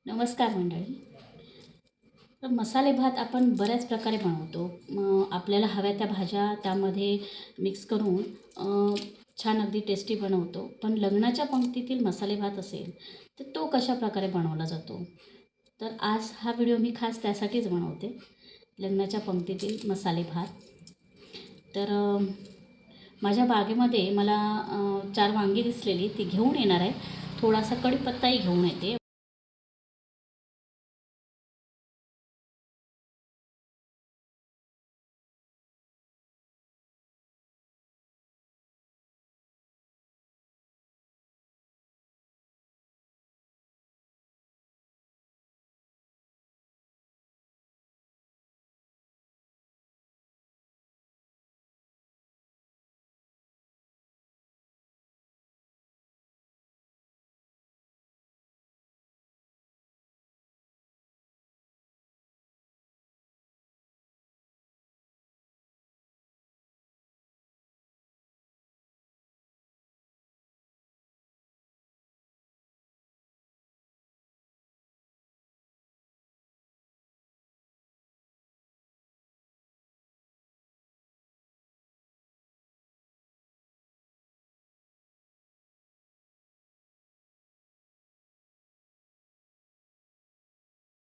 नमस्कार मंडळी. तर मसाले भात आपण बऱ्याच प्रकारे बनवतो. आपल्याला हव्या त्या भाज्या त्यामध्ये मिक्स करून छान अगदी टेस्टी बनवतो. पण लग्नाच्या पंक्तीतील मसाले भात असेल तर तो कशाप्रकारे बनवला जातो? तर आज हा व्हिडिओ मी खास त्यासाठीच बनवते, लग्नाच्या पंक्तीतील मसाले भात. तर माझ्या बागेमध्ये मला 4 वांगी दिसलेली ती घेऊन येणार आहे. थोडासा कढीपत्ताही घेऊन येते.